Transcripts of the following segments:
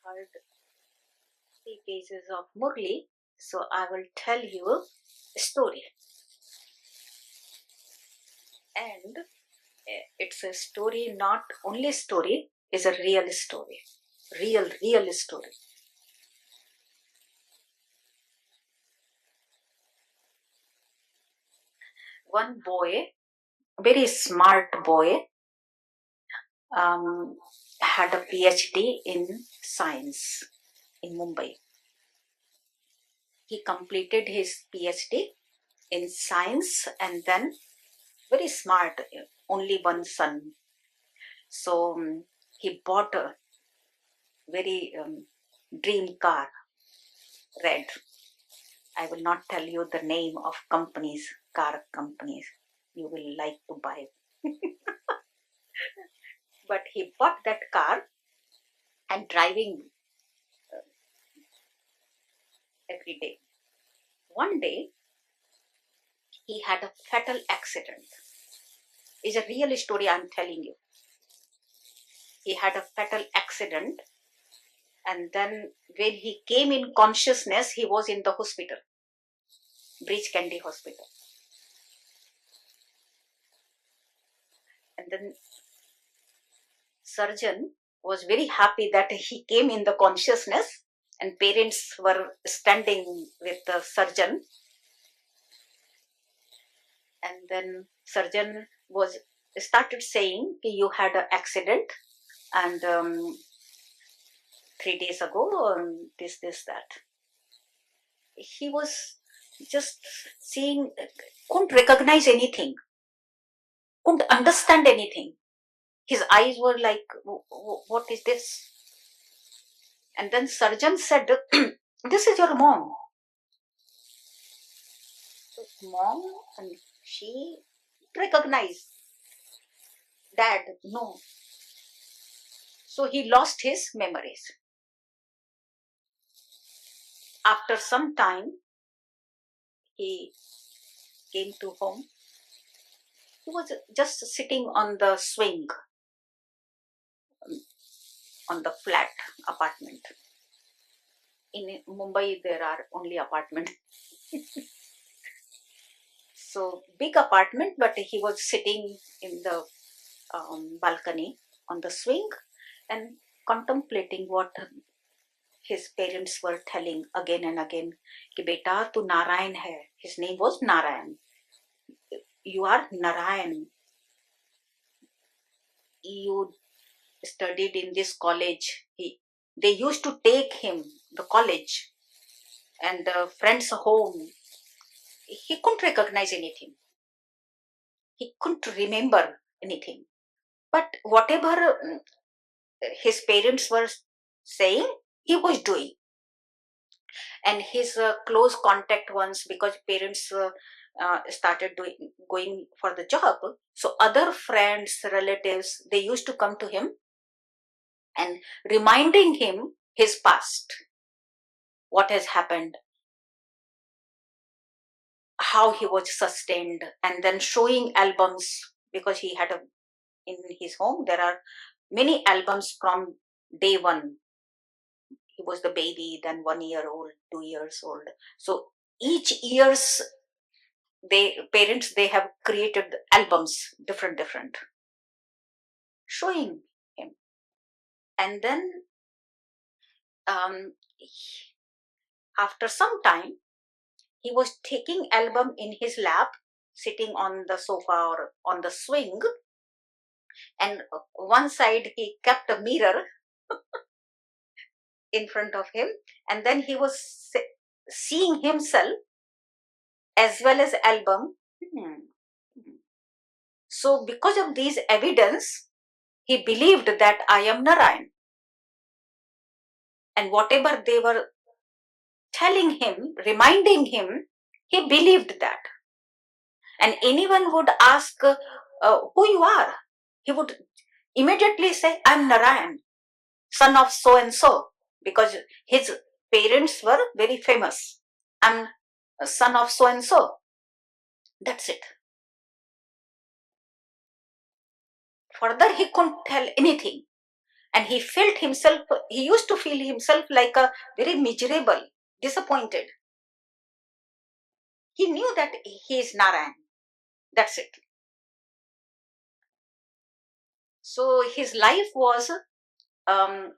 heard 3 cases of Murli, so I will tell you a story. And it's a story, not only story, is a real story. Real story. One boy, very smart boy, had a PhD in science in Mumbai. He completed his PhD in science and then very smart, only one son. So he bought a very dream car, red. I will not tell you the name of companies, car companies you will like to buy. But he bought that car and driving every day. One day, he had a fatal accident. It's a real story I'm telling you. He had a fatal accident, and then when he came in consciousness, he was in the hospital, Bridge Candy Hospital. And then surgeon was very happy that he came in the consciousness, and parents were standing with the surgeon. And then surgeon was started saying, you had an accident, and 3 days ago, this, that. He was just seeing, couldn't recognize anything, couldn't understand anything. His eyes were like, what is this? And then surgeon said, this is your mom. Mom, and she recognized. Dad, no. So he lost his memories. After some time, he came to home. He was just sitting on the swing on the flat apartment. In Mumbai, there are only apartments. So big apartment, but he was sitting in the balcony on the swing and contemplating what his parents were telling again and again. Ki beta, tu Narayan hai. His name was Narayan. You are Narayan. You studied in this college. They used to take him the college and the friends home. He couldn't recognize anything. He couldn't remember anything. But whatever his parents were saying, he was doing. And his close contact ones, because parents started going for the job, so other friends, relatives, they used to come to him and reminding him his past, what has happened, how he was sustained, and then showing albums, because he had in his home there are many albums from day one. He was the baby, then 1 year old, 2 years old. So each year's parents, they have created albums, different, showing him. And then after some time, he was taking album in his lap, sitting on the sofa or on the swing, and one side he kept a mirror in front of him, and then he was seeing himself as well as album. So because of these evidence, he believed that I am Narayan. And whatever they were telling him, reminding him, he believed that. And anyone would ask who you are, he would immediately say, I'm Narayan, son of so and so, because his parents were very famous. I'm a son of so and so. That's it. Further, he couldn't tell anything. And he used to feel himself like a very miserable, disappointed. He knew that he is Narayan. That's it. So his life was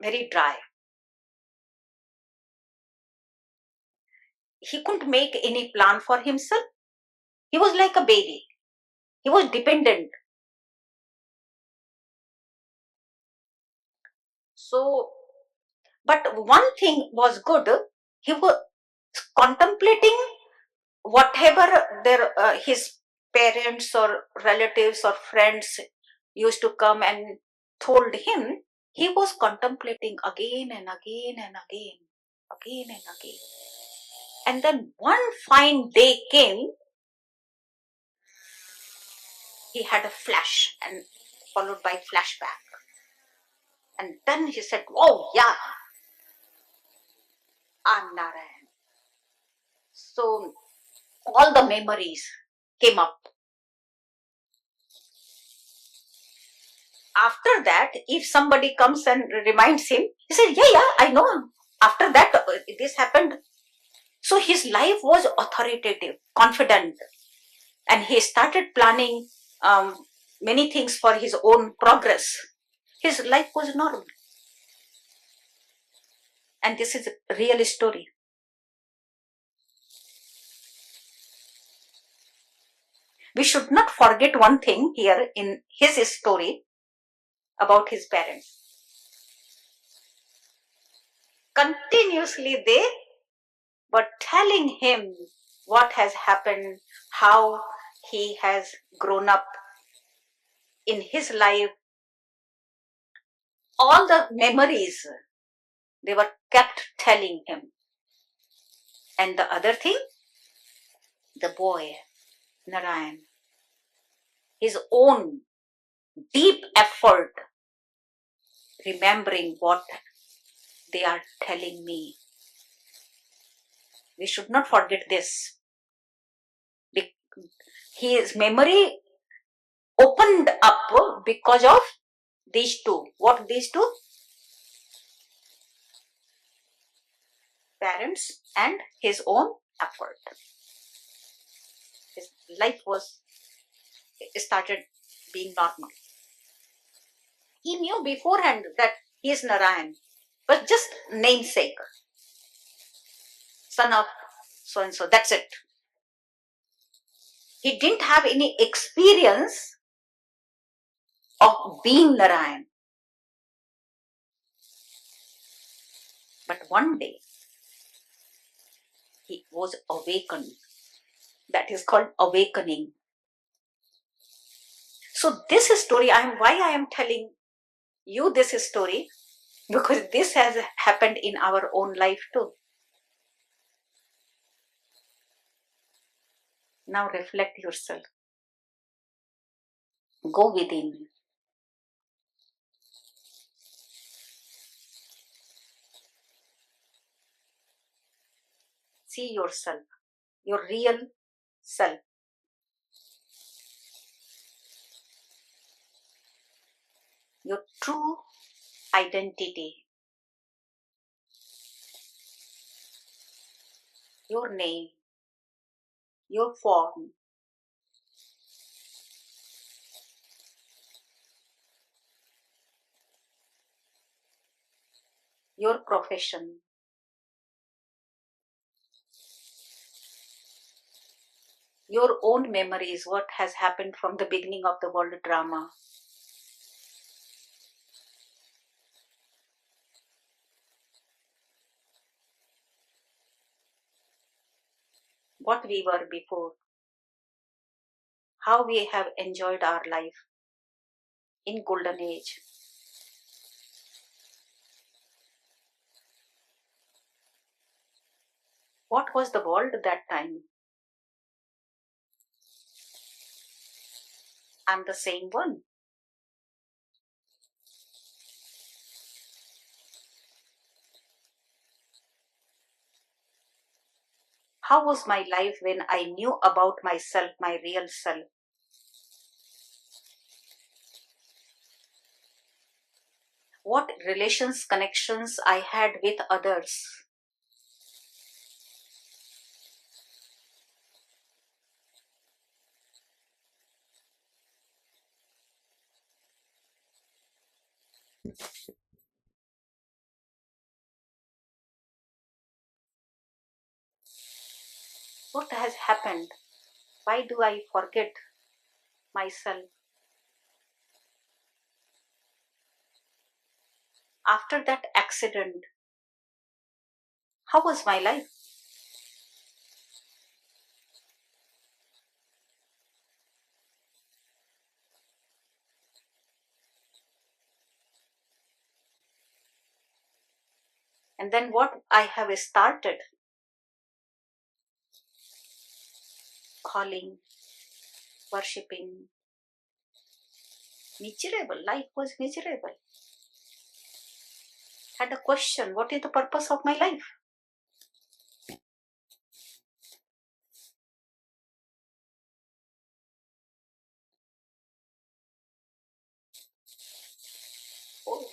very dry. He couldn't make any plan for himself. He was like a baby. He was dependent. So, but one thing was good. He was contemplating whatever his parents or relatives or friends used to come and told him. He was contemplating again and again and again, again and again. And then one fine day came, he had a flash and followed by flashback. And then he said, oh yeah, I'm Narayan. So all the memories came up. After that, if somebody comes and reminds him, he said, yeah, I know. After that, this happened. So his life was authoritative, confident, and he started planning many things for his own progress. His life was normal. And this is a real story. We should not forget one thing here in his story about his parents. Continuously they were telling him what has happened, how he has grown up in his life. All the memories they were kept telling him. And the other thing, the boy, Narayan, his own deep effort, remembering what they are telling me. We should not forget this. His memory opened up because of these two. What these two? Parents and his own effort. His life started being normal. He knew beforehand that he is Narayan, but just namesake, son of so and so. That's it. He didn't have any experience of being Narayan. But one day, he was awakened. That is called awakening. So this story, why I am telling you this story, because this has happened in our own life too. Now reflect yourself. Go within. See yourself, your real self. Your true identity. Your name. Your form. Your profession. Your own memories, what has happened from the beginning of the world drama. What we were before. How we have enjoyed our life in golden age. What was the world that time? I'm the same one. How was my life when I knew about myself, my real self? what relations, connections I had with others. What has happened? Why do I forget myself? After that accident, how was my life? And then what I have started calling, worshipping, miserable. Life was miserable. Had a question, what is the purpose of my life? Oh,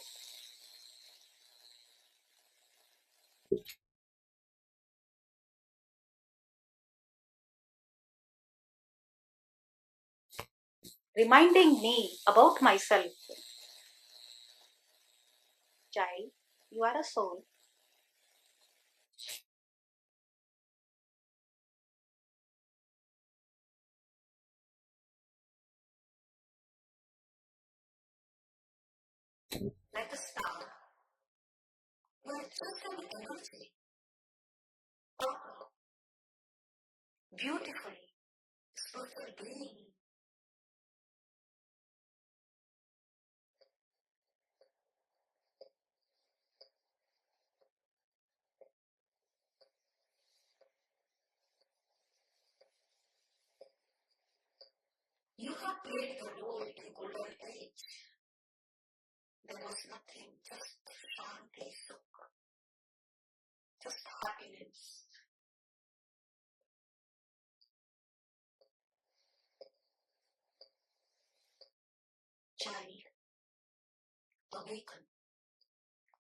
reminding me about myself. Child, you are a soul. Let us start. You are just an energy, beautifully, spiritual being. You have played the role in golden age. There was nothing, just shanti, sukha, just happiness. Child, awaken,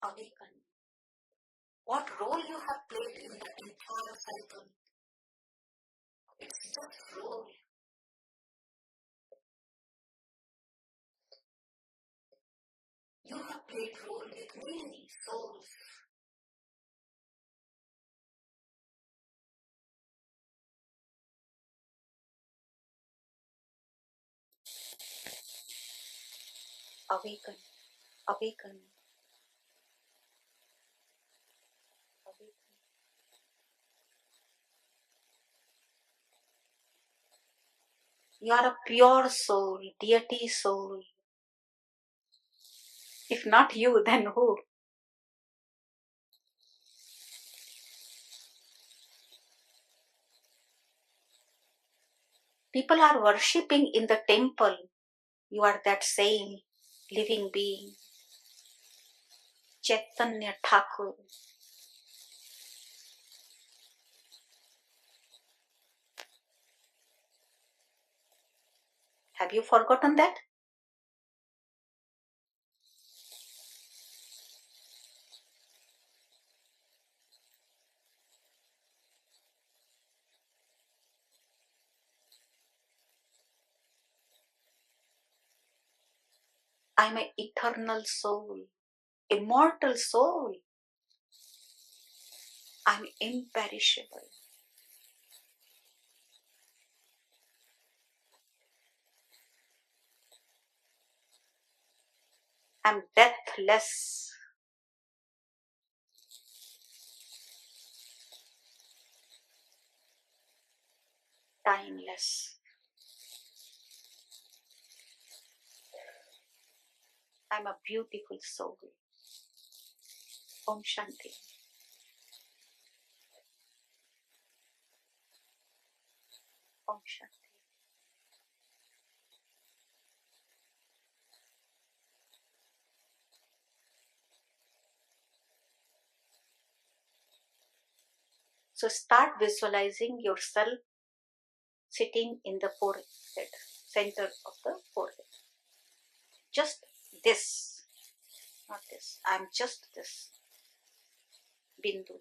awaken. What role you have played in the entire cycle? It's just role. You have played role with many souls. Awaken, awaken, awaken. You are a pure soul, deity soul. If not you, then who? People are worshipping in the temple. You are that same living being, Chaitanya Thakur. Have you forgotten that? I'm an eternal soul, immortal soul. I'm imperishable. I'm deathless, timeless. I'm a beautiful soul. Om Shanti. Om Shanti. So start visualizing yourself sitting in the forehead, center of the forehead. Just this. not this. I'm just this. Bindu.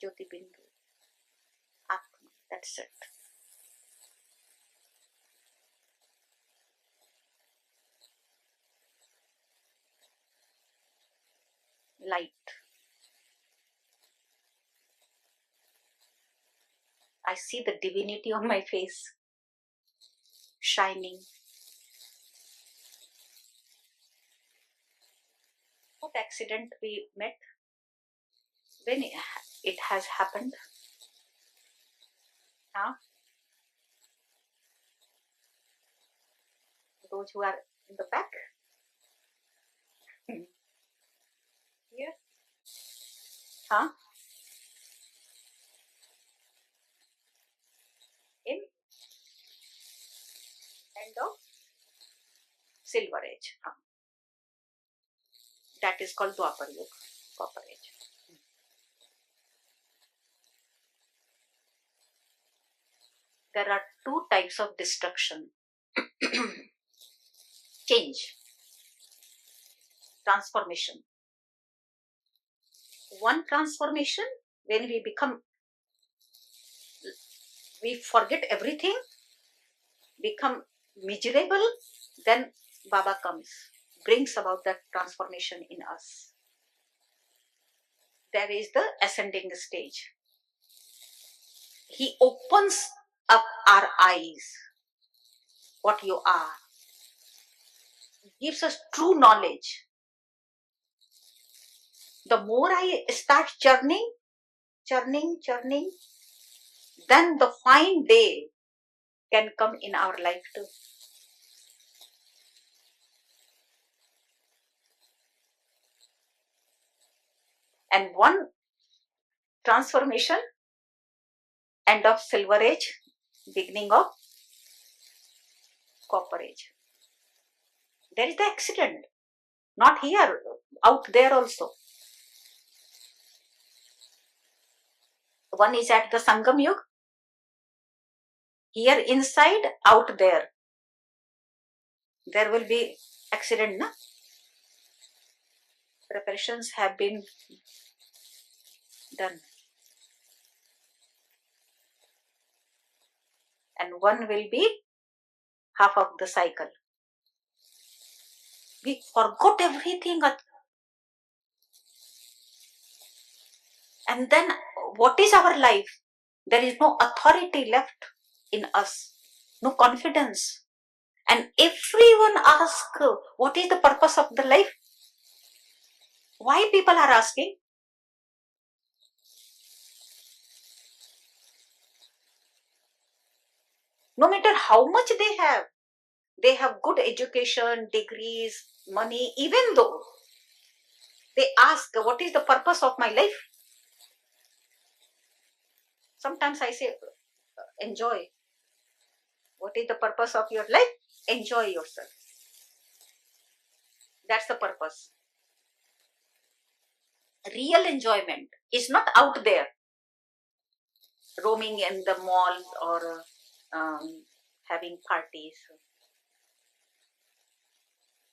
Jyoti Bindu. Atma. That's it. Light. I see the divinity on my face. Shining. What accident we met? When it has happened? Huh? Those who are in the back? Here? Huh? In end of Silver Age. Huh? That is called Dwapar Yuga, Copper Age. There are two types of destruction. Change. Transformation. One transformation, when we forget everything, become miserable, then Baba comes, brings about that transformation in us. There is the ascending stage. He opens up our eyes, what you are, gives us true knowledge. The more I start churning, then the fine day can come in our life too. And one transformation, end of Silver Age, beginning of Copper Age. There is the accident, not here, out there also. One is at the Sangam Yuga, here inside, out there. There will be accident, na? Preparations have been done. And one will be half of the cycle. We forgot everything. And then what is our life? There is no authority left in us, no confidence. And everyone asks, what is the purpose of the life? Why people are asking? No matter how much they have good education, degrees, money, even though they ask, what is the purpose of my life? Sometimes I say, enjoy. What is the purpose of your life? Enjoy yourself. That's the purpose. Real enjoyment is not out there, roaming in the mall or having parties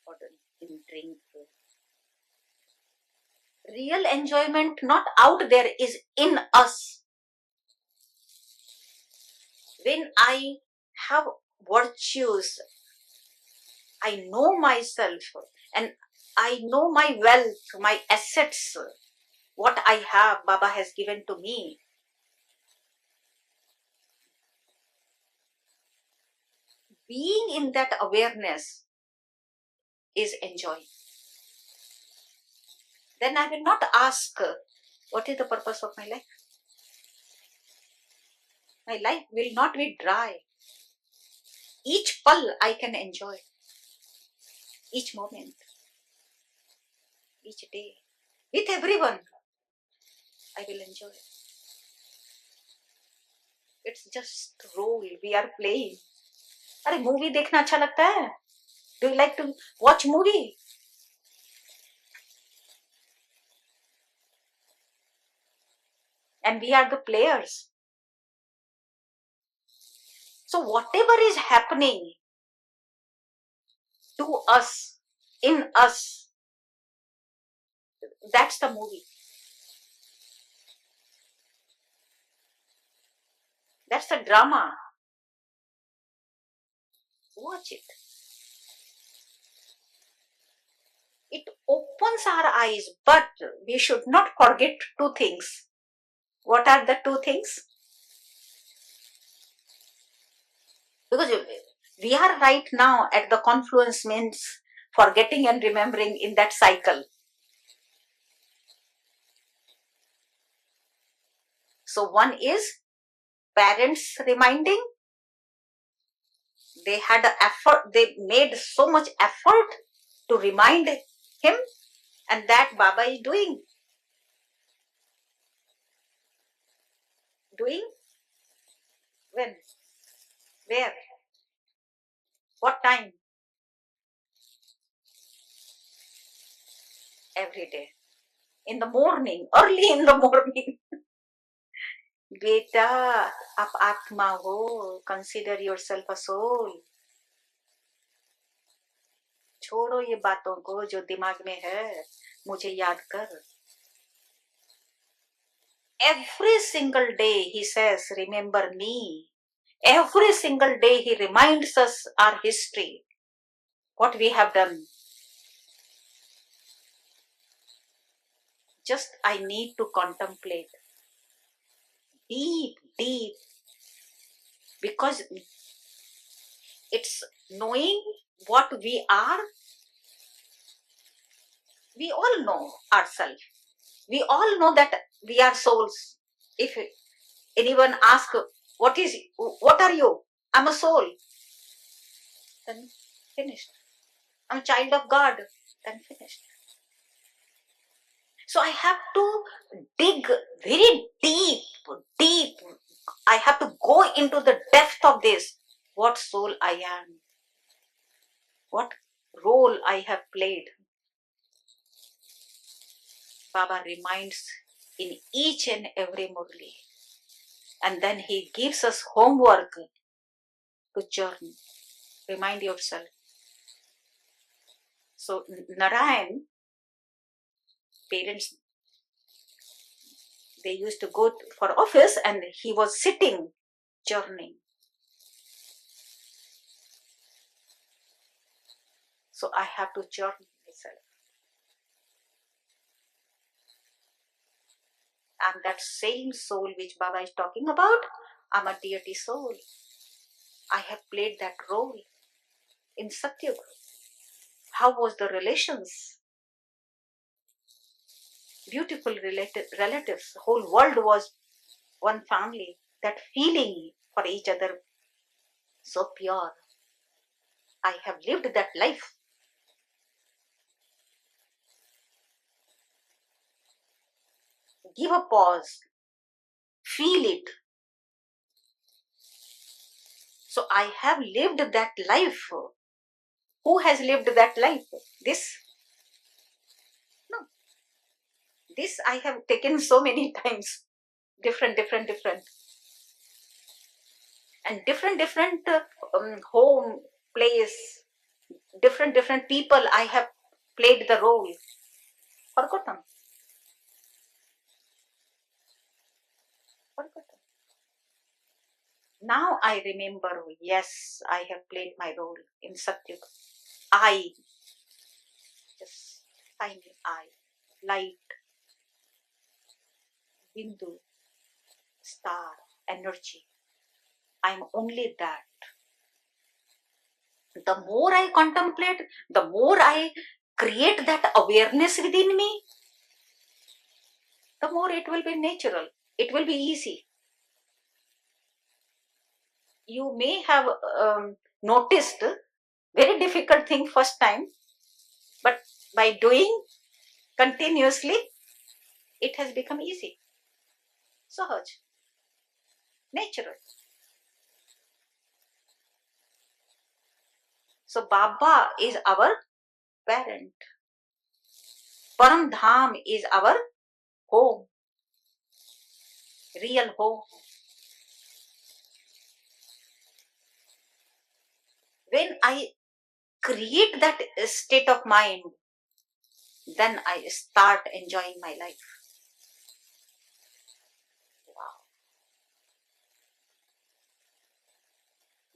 or in drink. Real enjoyment not out there, is in us. When I have virtues, I know myself and I know my wealth, my assets, what I have, Baba has given to me. Being in that awareness is enjoy. Then I will not ask, what is the purpose of my life? My life will not be dry. Each pal I can enjoy. Each moment. Each day. With everyone, I will enjoy. It's just role we are playing. अरे movie देखना अच्छा लगता है? Do you like to watch movie? And we are the players. So whatever is happening to us, in us. That's the movie. That's the drama. Watch it. It opens our eyes, but we should not forget two things. What are the two things? Because we are right now at the confluence, means forgetting and remembering in that cycle. So one is parents reminding. They had an effort, they made so much effort to remind him, and that Baba is doing when, where, what time? Every day, in the morning, early in the morning. बेटा आप आत्मा हो, consider yourself a soul. छोड़ो ये बातों को जो दिमाग में है, मुझे याद कर. Every single day he says, remember me. Every single day he reminds us our history, what we have done. Just I need to contemplate deep, deep, because it's knowing what we are. We all know ourselves. We all know that we are souls. If anyone asks, what are you? I'm a soul. Then finished. I'm a child of God. Then finished. So I have to dig very deep, deep. I have to go into the depth of this. What soul I am. What role I have played. Baba reminds in each and every Murli. And then he gives us homework to journey. Remind yourself. So Narayan, parents, they used to go for office and he was sitting, journeying. So I have to journey myself. And that same soul which Baba is talking about, I'm a deity soul. I have played that role in Satyug. How was the relations? Beautiful relatives. The whole world was one family. That feeling for each other, so pure. I have lived that life. Give a pause. Feel it. So I have lived that life. Who has lived that life? This? No. This I have taken so many times. Different. And different home, place, different people I have played the role. Forgotten. Now I remember, yes, I have played my role in Satyug. I, just tiny I, light, Bindu, star, energy. I'm only that. The more I contemplate, the more I create that awareness within me, the more it will be natural. It will be easy. You may have noticed very difficult thing first time, but by doing continuously, it has become easy. Sahaj. Natural. So Baba is our parent. Param Dham is our home. Real home. When I create that state of mind, then I start enjoying my life. Wow.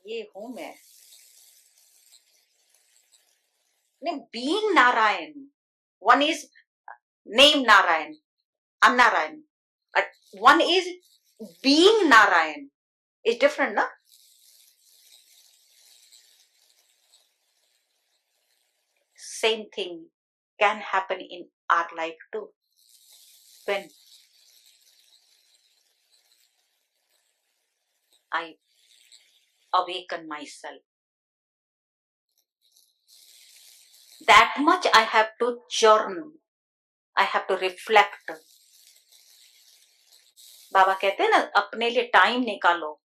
ये हूं मैं. Being Narayan, one is name Narayan, I'm Narayan. One is being Narayan. It's different, no? Same thing can happen in our life too. When I awaken myself, that much I have to churn, I have to reflect. बाबा कहते हैं ना, अपने लिए time निकालो.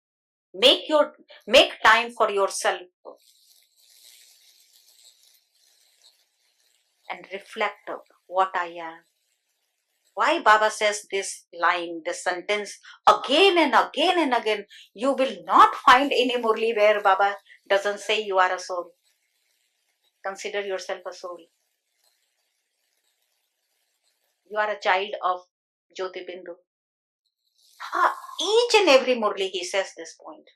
Make time for yourself and reflect what I am. Why Baba says this line, this sentence again and again and again? You will not find any Murli where Baba doesn't say you are a soul. Consider yourself a soul. You are a child of Jyoti Bindu. Each and every Murli he says this point,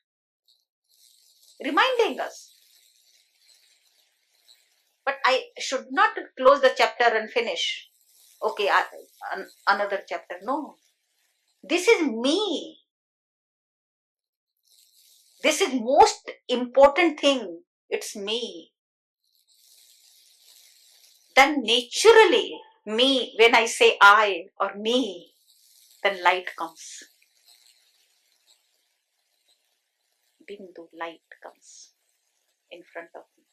reminding us. But I should not close the chapter and finish. Okay, another chapter. No. This is me. This is most important thing. It's me. Then naturally, me, when I say I or me, then light comes. Bindu, light comes in front of me.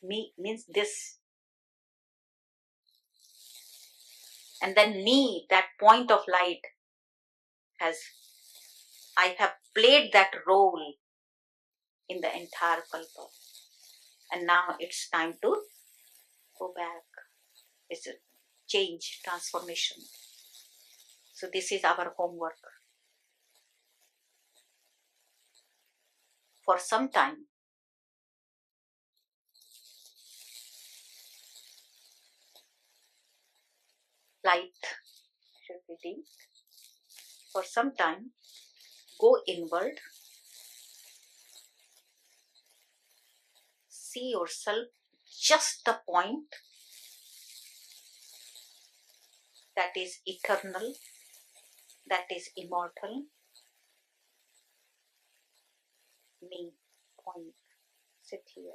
Me means this. And then me, that point of light, I have played that role in the entire kalpa. And now it's time to go back. It's a change, transformation. So this is our homework. For some time, light should be dim. For some time, go inward. See yourself just the point that is eternal, that is immortal. Me, point. Sit here.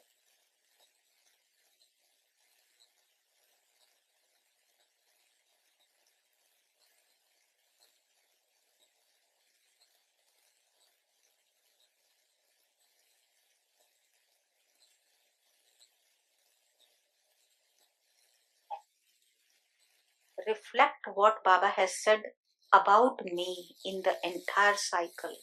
Reflect what Baba has said about me in the entire cycle.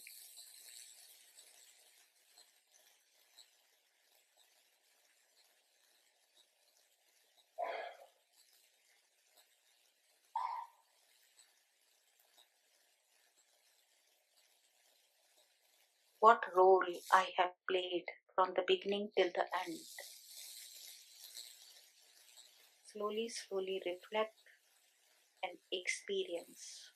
What role I have played from the beginning till the end. Slowly, slowly reflect and experience.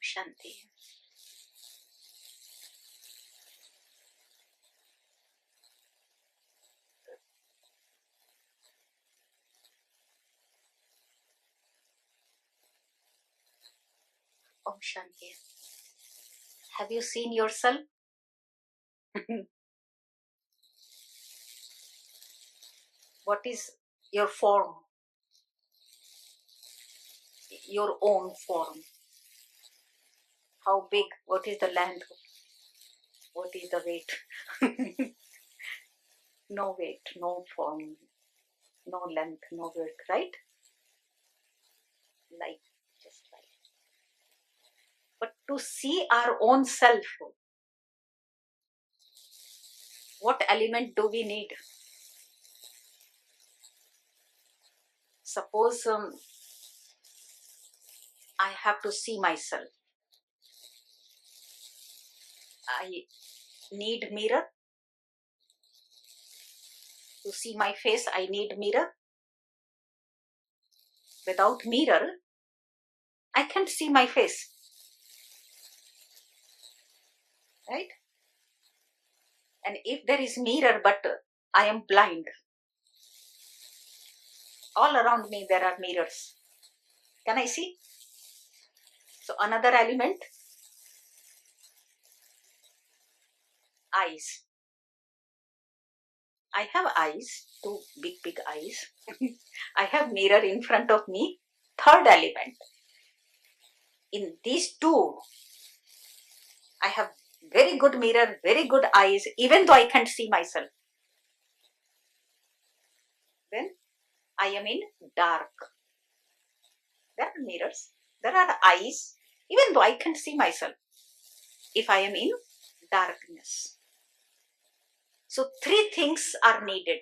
Shanti. Om Shanti. Have you seen yourself? What is your form? Your own form. How big? What is the length? What is the weight? No weight, no form, no length, no width, right? Like, just like. But to see our own self, what element do we need? Suppose I have to see myself. I need mirror. To see my face, I need mirror. Without mirror, I can't see my face. Right? And if there is mirror, but I am blind, all around me there are mirrors. Can I see? So another element, eyes. I have eyes, two big eyes. I have mirror in front of me. Third element. In these two, I have very good mirror, very good eyes, even though I can't see myself. Then I am in dark. There are mirrors, there are eyes, even though I can't see myself. If I am in darkness. So three things are needed.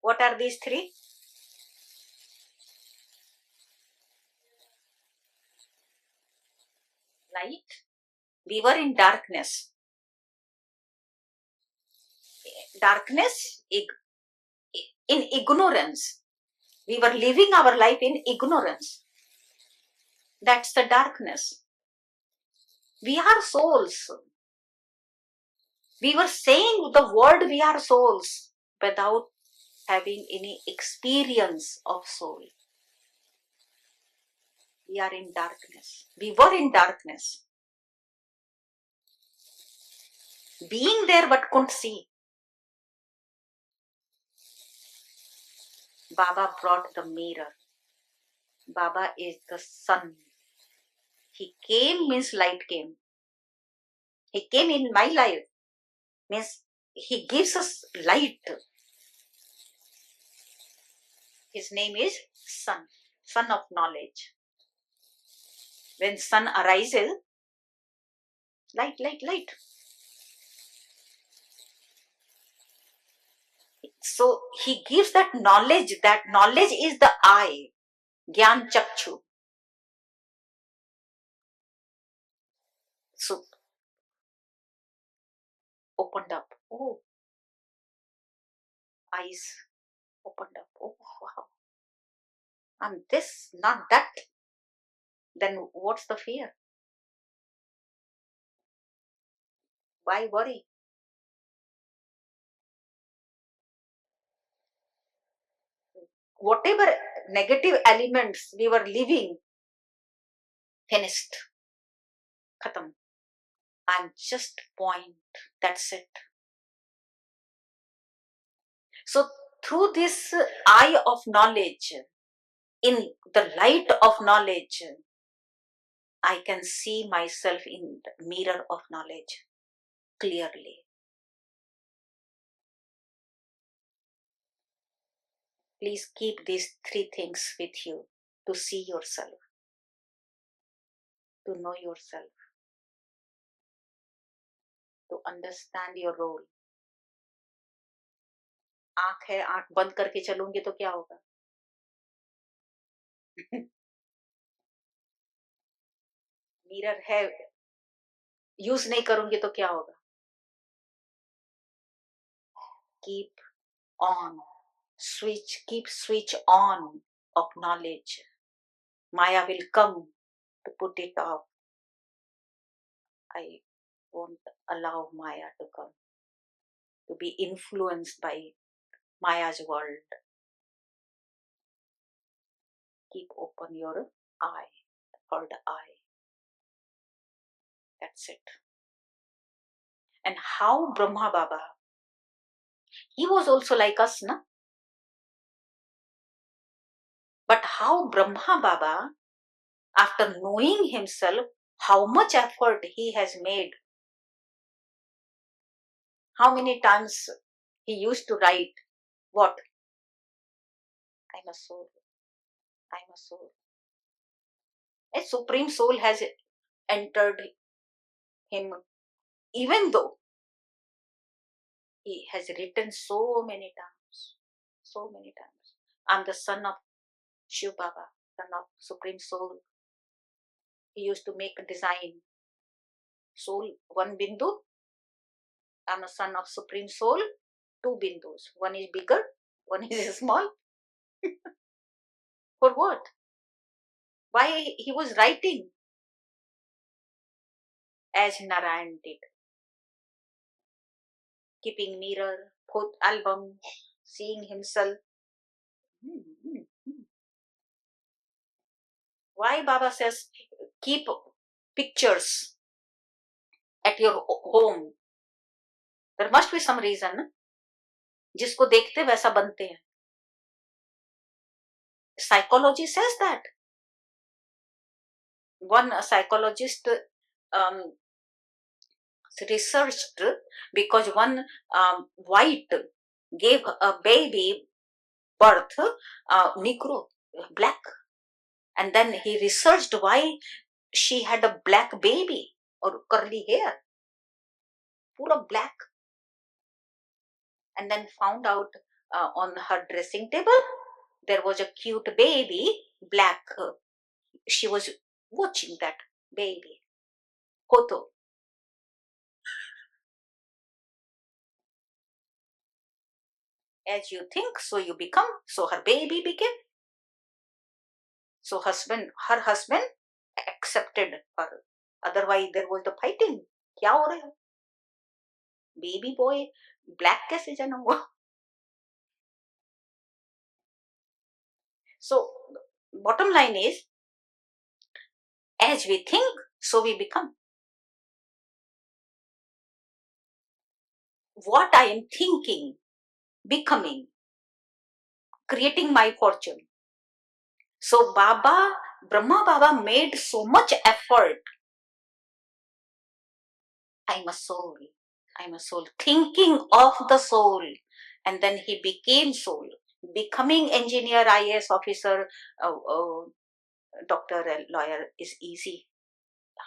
What are these three? Light. We were in darkness. Darkness, in ignorance. We were living our life in ignorance. That's the darkness. We are souls. We were saying the word we are souls without having any experience of soul. We are in darkness. We were in darkness. Being there but couldn't see. Baba brought the mirror. Baba is the sun. He came means light came. He came in my life means he gives us light. His name is sun, sun of knowledge. When sun arises, light, light, light. So he gives that knowledge is the eye, Gyan Chakchu. So opened up. Oh, eyes opened up. Oh, wow. I'm this, not that. Then what's the fear? Why worry? Whatever negative elements we were living, finished. Khatam. I'm just point. That's it. So through this eye of knowledge, in the light of knowledge, I can see myself in the mirror of knowledge clearly. Please keep these three things with you: to see yourself, to know yourself, to understand your role. आंख है, आंख बंद करके चलूंगी तो क्या होगा? Mirror है, use नहीं करूंगी तो क्या होगा? Keep on, keep switch on of knowledge. Maya will come to put it off. I won't allow Maya to come, to be influenced by Maya's world. Keep open your eye, third eye. That's it. And how Brahma Baba, he was also like us, na? But how Brahma Baba, after knowing himself, how much effort he has made, how many times he used to write, what? I'm a soul, I'm a soul. A supreme soul has entered him, even though he has written so many times, so many times. I'm the son of Shiv Baba, son of Supreme Soul. He used to make a design. Soul, one bindu. I'm a son of Supreme Soul, two bindus. One is bigger, one is small. For what? Why he was writing as Narayan did. Keeping mirror, put album, seeing himself. Why Baba says keep pictures at your home? There must be some reason. Na? जिसको देखते वैसा बनते हैं. Psychology says that. One psychologist researched because one white gave a baby birth, Negro, black, and then he researched why she had a black baby or curly hair, full of black, and then found out on her dressing table there was a cute baby, black. She was watching that baby. Koto. As you think, so you become. So her baby became. So her husband accepted her. Otherwise, there was the fighting. क्या हो रहा है? Baby boy, black कैसे जन्म हुआ? So, bottom line is, as we think, so we become. What I am thinking, becoming, creating my fortune. So Brahma Baba made so much effort. I'm a soul. I'm a soul. Thinking of the soul. And then he became soul. Becoming engineer, IAS officer, doctor, lawyer is easy.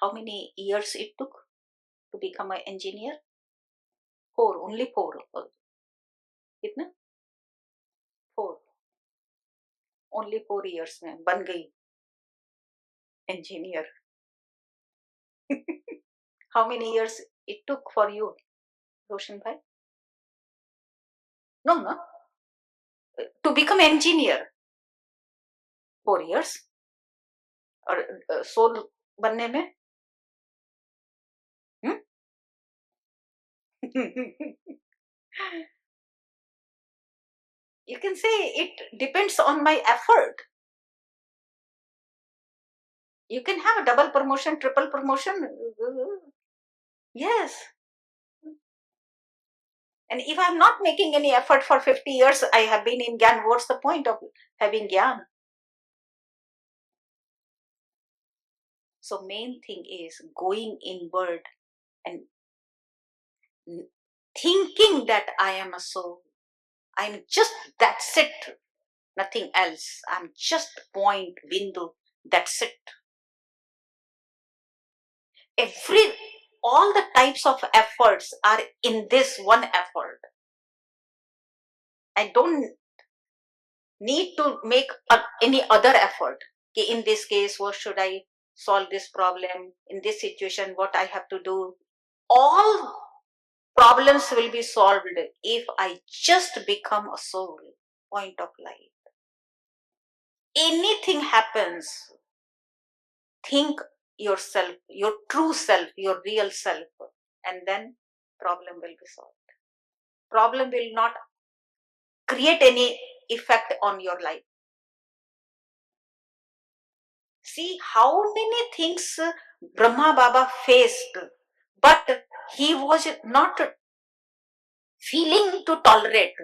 How many years it took to become an engineer? 4, only 4. कितना? 4. Only 4 years में बन गई engineer. How many years it took for you, Roshan bhai? No. To become engineer, 4 years. और soul बनने में? You can say it depends on my effort. You can have a double promotion, triple promotion. Yes. And if I'm not making any effort for 50 years, I have been in Gyan, what's the point of having Gyan? So main thing is going inward and thinking that I am a soul. I'm just, that's it. Nothing else. I'm just point, bindu. That's it. All the types of efforts are in this one effort. I don't need to make any other effort. In this case, what should I solve this problem? In this situation, what I have to do? All problems will be solved if I just become a soul, point of light. Anything happens, think yourself, your true self, your real self, and then problem will be solved. Problem will not create any effect on your life. See how many things Brahma Baba faced, but he was not feeling to tolerate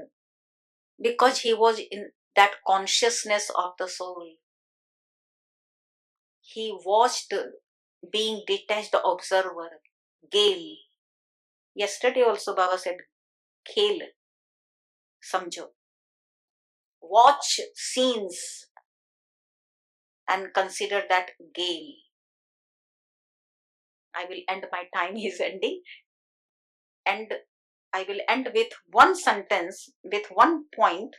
because he was in that consciousness of the soul. He watched being detached observer, gale. Yesterday also Baba said, khel, samjho. Watch scenes and consider that gale. I will end, my time is ending. And I will end with one sentence, with one point.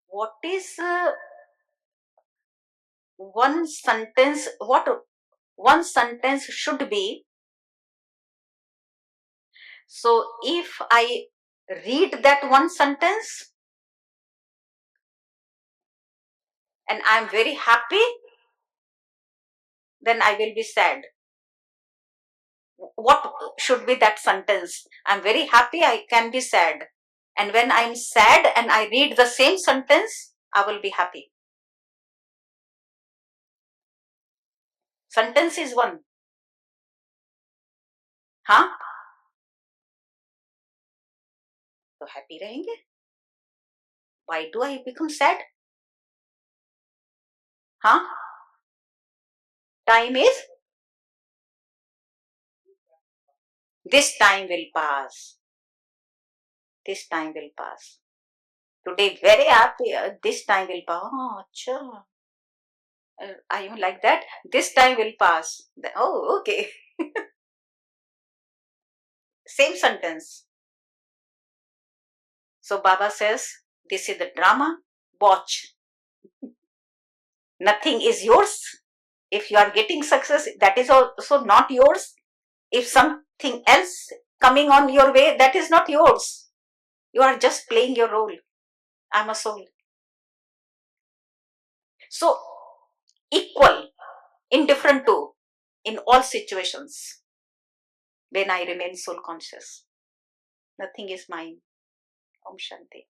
What is one sentence? What one sentence should be? So if I read that one sentence and I am very happy, then I will be sad. What should be that sentence? I'm very happy, I can be sad. And when I'm sad and I read the same sentence, I will be happy. Sentence is one. हाँ, तो happy रहेंगे. Why do I become sad? हाँ, time is, this time will pass. This time will pass. Today very happy, this time will pass. Oh, acha. I am like that. This time will pass. Oh, okay. Same sentence. So Baba says, this is the drama. Watch. Nothing is yours. If you are getting success, that is also not yours. If something else coming on your way, that is not yours. You are just playing your role. I'm a soul. So, equal, indifferent to, in all situations, when I remain soul conscious. Nothing is mine. Om Shanti.